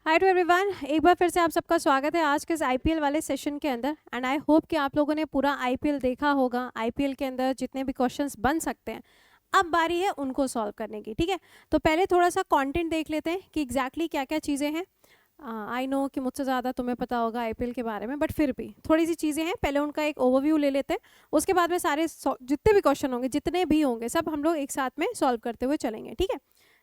Hi to everyone, एक बार फिर से आप सबका स्वागत है आज के इस आईपीएल वाले सेशन के अंदर। एंड आई होप कि आप लोगों ने पूरा आईपीएल देखा होगा। आईपीएल के अंदर जितने भी क्वेश्चंस बन सकते हैं, अब बारी है उनको सॉल्व करने की। ठीक है, तो पहले थोड़ा सा कंटेंट देख लेते हैं कि एग्जैक्टली क्या क्या चीज़ें हैं। आई नो कि मुझसे ज़्यादा तुम्हें पता होगा आईपीएल के बारे में, बट फिर भी थोड़ी सी चीज़ें हैं, पहले उनका एक ओवरव्यू ले लेते हैं। उसके बाद में सारे जितने भी क्वेश्चन होंगे, जितने भी होंगे, सब हम लोग एक साथ में सॉल्व करते हुए चलेंगे। ठीक है,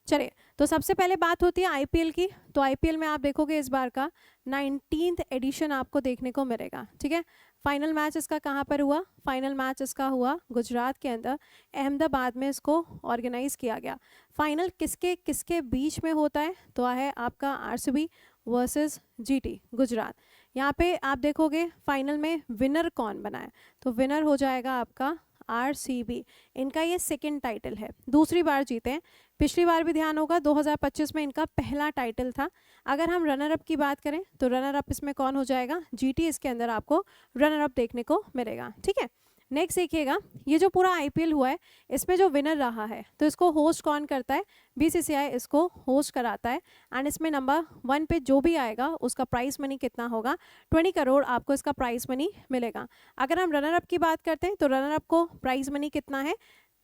चलिए। तो सबसे पहले बात होती है आईपीएल की। तो आईपीएल में आप देखोगे इस बार का 19th एडिशन आपको देखने को मिलेगा। ठीक है, फाइनल मैच इसका कहाँ पर हुआ? फाइनल मैच इसका हुआ गुजरात के अंदर, अहमदाबाद में इसको ऑर्गेनाइज किया गया। फाइनल किसके किसके बीच में होता है? तो है आपका आरसीबी वर्सेस जीटी गुजरात। यहाँ पे आप देखोगे फाइनल में विनर कौन बना है, तो विनर हो जाएगा आपका आरसीबी। इनका ये सेकंड टाइटल है, दूसरी बार जीते हैं। पिछली बार भी ध्यान होगा 2025 में इनका पहला टाइटल था। अगर हम रनर अप की बात करें तो रनर अप इसमें कौन हो जाएगा? जीटी इसके अंदर आपको रनर अप देखने को मिलेगा। ठीक है, नेक्स्ट देखिएगा, ये जो पूरा आईपीएल हुआ है इसमें जो विनर रहा है तो इसको होस्ट कौन करता है? बीसीसीआई इसको होस्ट कराता है। एंड इसमें नंबर 1 पे जो भी आएगा उसका प्राइस मनी कितना होगा? 20 करोड़ आपको इसका प्राइस मनी मिलेगा। अगर हम रनर अप की बात करते हैं तो रनर अप को प्राइस मनी कितना है?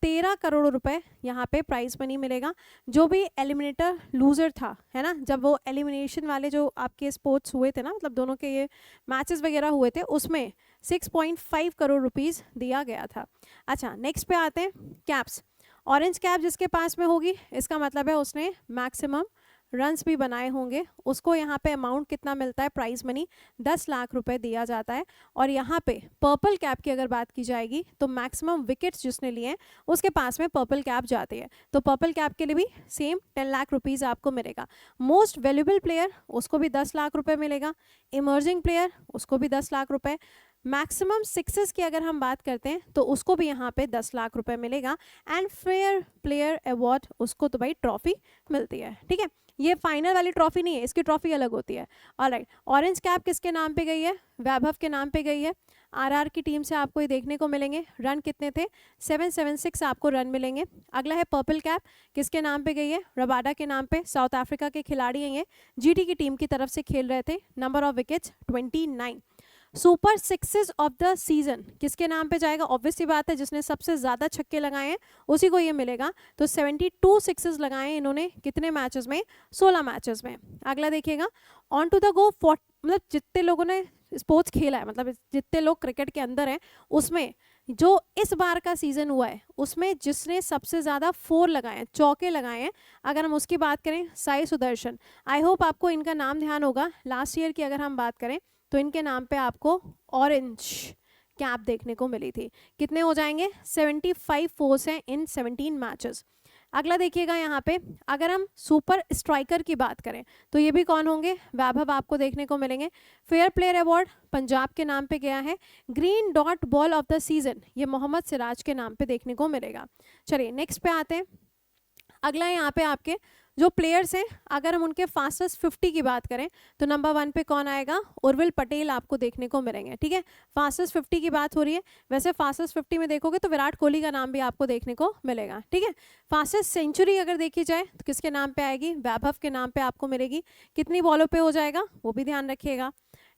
13 करोड़ रुपए यहाँ पे प्राइस मनी मिलेगा। जो भी एलिमिनेटर लूजर था, है ना, जब वो एलिमिनेशन वाले जो आपके स्पोर्ट्स हुए थे ना, मतलब दोनों के ये मैचेस वगैरह हुए थे, उसमें 6.5 करोड़ रुपीस दिया गया था। अच्छा, नेक्स्ट पे आते हैं कैप्स। ऑरेंज कैप जिसके पास में होगी, इसका मतलब है उसने मैक्सिमम रन्स भी बनाए होंगे। उसको यहाँ पे अमाउंट कितना मिलता है? प्राइज मनी 10 लाख रुपए दिया जाता है। और यहाँ पे पर्पल कैप की अगर बात की जाएगी तो मैक्सिमम विकेट्स जिसने लिए हैं उसके पास में पर्पल कैप जाती है। तो पर्पल कैप के लिए भी सेम 10 लाख रुपीज़ आपको मिलेगा। मोस्ट वैल्यूएबल प्लेयर उसको भी 10 लाख रुपए मिलेगा। इमर्जिंग प्लेयर उसको भी 10 लाख रुपए। मैक्सिमम सिक्सेस की अगर हम बात करते हैं तो उसको भी यहाँ पे 10 लाख रुपए मिलेगा। एंड फेयर प्लेयर अवार्ड उसको तो भाई ट्रॉफी मिलती है। ठीक है, ये फाइनल वाली ट्रॉफी नहीं है, इसकी ट्रॉफी अलग होती है। ऑलराइट, ऑरेंज कैप किसके नाम पे गई है? वैभव के नाम पे गई है। आरआर की टीम से आपको ये देखने को मिलेंगे। रन कितने थे? 776 आपको रन मिलेंगे। अगला है पर्पल कैप, किसके नाम पे गई है? रबाडा के नाम पे। साउथ अफ्रीका के खिलाड़ी हैं ये, जीटी की टीम की तरफ से खेल रहे थे। Number of wickets 29। Super sixes of the season किसके नाम पे जाएगा? ऑब्वियस सी बात है, जिसने सबसे ज्यादा छक्के लगाए हैं उसी को ये मिलेगा। तो 72 सिक्सेस लगाए हैं इन्होंने। कितने मैचेस में? 16 मैचेस में। अगला देखिएगा, ऑन टू द गो, मतलब जितने लोगों ने स्पोर्ट्स खेला है, मतलब जितने लोग क्रिकेट के अंदर हैं, उसमें जो इस बार का सीजन हुआ है उसमें जिसने सबसे ज़्यादा 4 लगाए हैं, चौके लगाए हैं, अगर हम उसकी बात करें, साई सुदर्शन। आई होप आपको इनका नाम ध्यान होगा। लास्ट ईयर की अगर हम बात करें तो इनके नाम पे आपको ऑरेंज कैप देखने को मिली थी। कितने हो जाएंगे? 75 फोर्स हैं इन 17 मैचेस। अगला देखिएगा, यहाँ पे अगर हम सुपर स्ट्राइकर की बात करें तो ये भी कौन होंगे? वैभव आपको देखने को मिलेंगे। फेयर प्लेयर अवार्ड पंजाब के नाम पे गया है। Green dot ball of the season ये मोहम्मद सिराज के नाम पे देखने को मिलेगा। चलिए नेक्स्ट पे आते हैं। अगला यहाँ पे आपके जो प्लेयर्स हैं, अगर हम उनके फास्टेस्ट 50 की बात करें तो नंबर 1 पे कौन आएगा? उर्विल पटेल आपको देखने को मिलेंगे। ठीक है, फास्टेस्ट 50 की बात हो रही है। वैसे फास्टेस्ट 50 में देखोगे तो विराट कोहली का नाम भी आपको देखने को मिलेगा। ठीक है, फास्टेस्ट सेंचुरी अगर देखी जाए तो किसके नाम पे आएगी? वैभव के नाम पे आपको मिलेगी। कितनी बॉलों पे हो जाएगा वो भी ध्यान रखिएगा।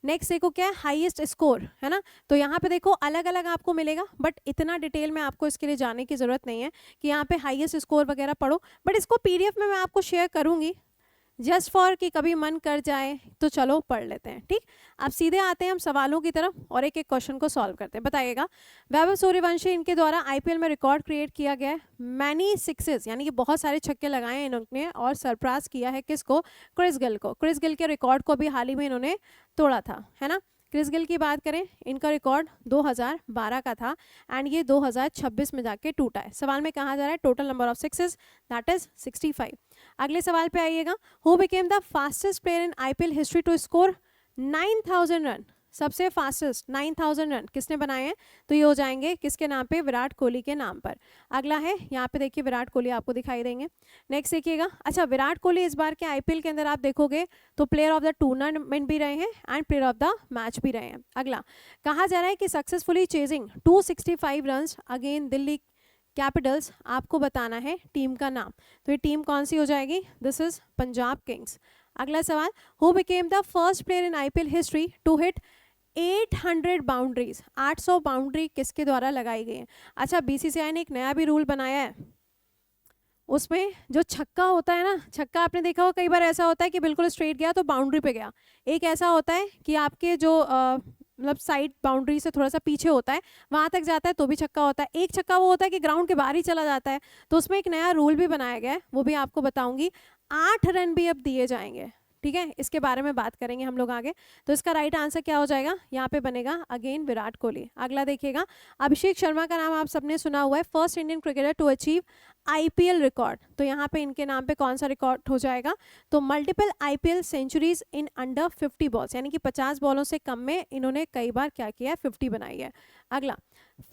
नेक्स्ट देखो क्या है? हाईएस्ट स्कोर, है ना। तो यहाँ पे देखो अलग अलग आपको मिलेगा, बट इतना डिटेल में आपको इसके लिए जाने की जरूरत नहीं है कि यहाँ पे हाईएस्ट स्कोर वगैरह पढ़ो। बट इसको पीडीएफ में मैं आपको शेयर करूंगी, जस्ट फॉर कि कभी मन कर जाए तो चलो पढ़ लेते हैं। ठीक, अब सीधे आते हैं हम सवालों की तरफ और एक एक क्वेश्चन को सॉल्व करते हैं। बताइएगा, वैभव सूर्यवंशी इनके द्वारा आईपीएल में रिकॉर्ड क्रिएट किया गया है मैनी सिक्सेस, यानी कि बहुत सारे छक्के लगाए हैं इन्होंने और सरपास किया है किसको? क्रिस गिल को। क्रिस गिल के रिकॉर्ड को भी हाल ही में इन्होंने तोड़ा था, है ना। क्रिस गिल की बात करें, इनका रिकॉर्ड 2012 का था एंड ये 2026 में जाके टूटा है। सवाल में कहा जा रहा है total number of sixes that is 65। अगले सवाल पे आइएगा, who became the fastest player in IPL history to score 9000 run? सबसे फास्टेस्ट 9000 रन किसने बनाए हैं? तो ये हो जाएंगे किसके नाम पे? विराट कोहली के नाम पर। अगला है, यहाँ पे देखिए विराट कोहली आपको दिखाई देंगे। नेक्स्ट देखिएगा, अच्छा विराट कोहली इस बार के आईपीएल के अंदर आप देखोगे तो प्लेयर ऑफ द टूर्नामेंट भी रहे हैं and player of the match भी रहे हैं। अगला कहा जा रहा है कि successfully chasing 265 run again Delhi Capitals, आपको बताना है टीम का नाम। तो ये टीम कौन सी हो जाएगी? This is Punjab kings. अगला सवाल, who became the first player in IPL history to hit 800 boundaries, 800 boundary किसके द्वारा लगाई गई है? अच्छा, बीसीसीआई ने एक नया भी रूल बनाया है, उसमें जो छक्का होता है ना, छक्का आपने देखा होगा कई बार ऐसा होता है कि बिल्कुल स्ट्रेट गया तो बाउंड्री पे गया, एक ऐसा होता है कि आपके जो मतलब साइड बाउंड्री से थोड़ा सा पीछे होता है, वहाँ तक जाता है तो भी छक्का होता है। एक छक्का वो होता है कि ग्राउंड के बाहर ही चला जाता है, तो उसमें एक नया रूल भी बनाया गया है, वो भी आपको बताऊंगी। 8 रन भी अब दिए जाएंगे, ठीक है, इसके बारे में बात करेंगे हम लोग आगे। तो इसका राइट आंसर क्या हो जाएगा? यहाँ पे बनेगा अगेन विराट कोहली। अगला देखिएगा, अभिषेक शर्मा का नाम आप सबने सुना हुआ है, first Indian cricketer to achieve IPL record, तो यहाँ पे इनके नाम पे कौन सा रिकॉर्ड हो जाएगा? तो multiple IPL centuries in under 50 balls, यानी कि 50 बॉलों से कम में इन्होंने कई बार क्या किया है? 50 बनाई है। अगला,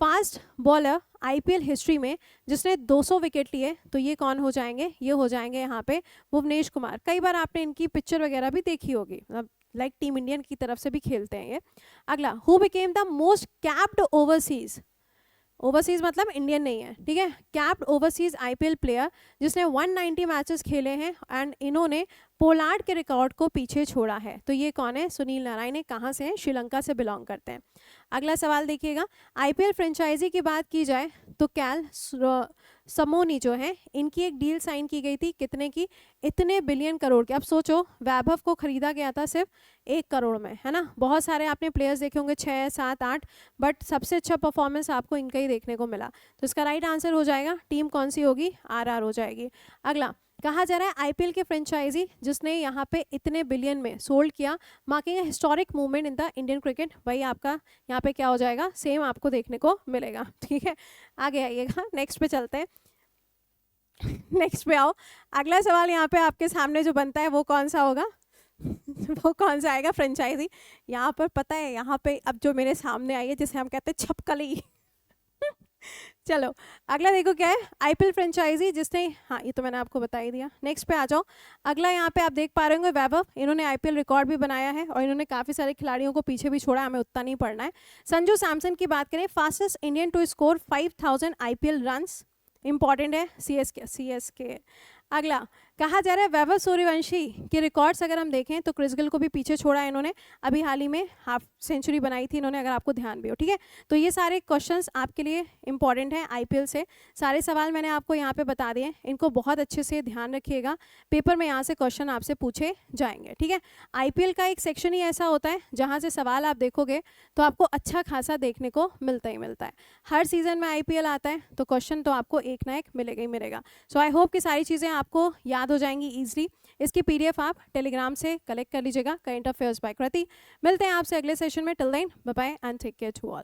फास्ट बॉलर आईपीएल हिस्ट्री में जिसने 200 विकेट लिए, तो ये कौन हो जाएंगे? ये हो जाएंगे यहाँ पे भुवनेश कुमार। कई बार आपने इनकी पिक्चर वगैरह भी देखी होगी, मतलब लाइक टीम इंडियन की तरफ से भी खेलते हैं ये। अगला, who became the most capped overseas, overseas मतलब इंडियन नहीं है, ठीक है, कैप्ड ओवरसीज आईपीएल प्लेयर जिसने 190 मैचेस खेले हैं एंड इन्होंने पोलार्ड के रिकॉर्ड को पीछे छोड़ा है, तो ये कौन है? सुनील नारायण है। कहाँ से हैं? श्रीलंका से बिलोंग करते हैं। अगला सवाल देखिएगा, आईपीएल फ्रेंचाइजी की बात की जाए तो कैल समोनी जो है, इनकी एक डील साइन की गई थी, कितने की? इतने बिलियन करोड़ के। अब सोचो, वैभव को खरीदा गया था सिर्फ 1 करोड़ में, है ना। बहुत सारे आपने प्लेयर्स देखे होंगे 6, 7, 8, बट सबसे अच्छा परफॉर्मेंस आपको इनका ही देखने को मिला, तो इसका राइट आंसर हो जाएगा, टीम कौन सी होगी? आरआर हो जाएगी। अगला, कहा जा रहा है आईपीएल के फ्रेंचाइजी जिसने यहाँ पे इतने बिलियन में सोल्ड किया, marking A historic movement in the Indian cricket, वही आपका यहाँ पे क्या हो जाएगा? सेम आपको देखने को मिलेगा, ठीक है। आगे आइएगा, नेक्स्ट पे चलते हैं, नेक्स्ट पे आओ। अगला सवाल यहाँ पे आपके सामने जो बनता है वो कौन सा होगा? वो कौन सा आएगा? फ्रेंचाइजी। यहाँ पर पता है, यहाँ पे अब जो मेरे सामने आई है जिसे हम कहते हैं छपकली चलो अगला देखो क्या है, आईपीएल फ्रेंचाइजी जिसने, हाँ ये तो मैंने आपको बता ही दिया। नेक्स्ट पे आ जाओ। अगला यहाँ पे आप देख पा रहे होंगे वैभव, इन्होंने आईपीएल रिकॉर्ड भी बनाया है और इन्होंने काफ़ी सारे खिलाड़ियों को पीछे भी छोड़ा, हमें उतना नहीं पढ़ना है। संजू सैमसन की बात करें, fastest Indian to score 5000 IPL runs, important है, सीएसके। अगला, कहा जा रहा है वैभव सूर्यवंशी के रिकॉर्ड्स अगर हम देखें तो क्रिस गेल को भी पीछे छोड़ा है इन्होंने, अभी हाल ही में हाफ सेंचुरी बनाई थी इन्होंने, अगर आपको ध्यान भी हो, ठीक है। तो ये सारे क्वेश्चंस आपके लिए इंपॉर्टेंट हैं आईपीएल से, सारे सवाल मैंने आपको यहाँ पे बता दिए, इनको बहुत अच्छे से ध्यान रखिएगा, पेपर में यहाँ से क्वेश्चन आपसे पूछे जाएंगे, ठीक है। आईपीएल का एक सेक्शन ही ऐसा होता है जहाँ से सवाल आप देखोगे तो आपको अच्छा खासा देखने को मिलता ही मिलता है। हर सीजन में आईपीएल आता है तो क्वेश्चन तो आपको एक ना एक मिलेगा ही मिलेगा। सो आई होप कि सारी चीज़ें आपको याद हो जाएंगी ईजिली। इसकी पीडीएफ आप टेलीग्राम से कलेक्ट कर लीजिएगा, करंट अफेयर्स बाय कृति। मिलते हैं आपसे अगले सेशन में, till then bye bye and take care to all.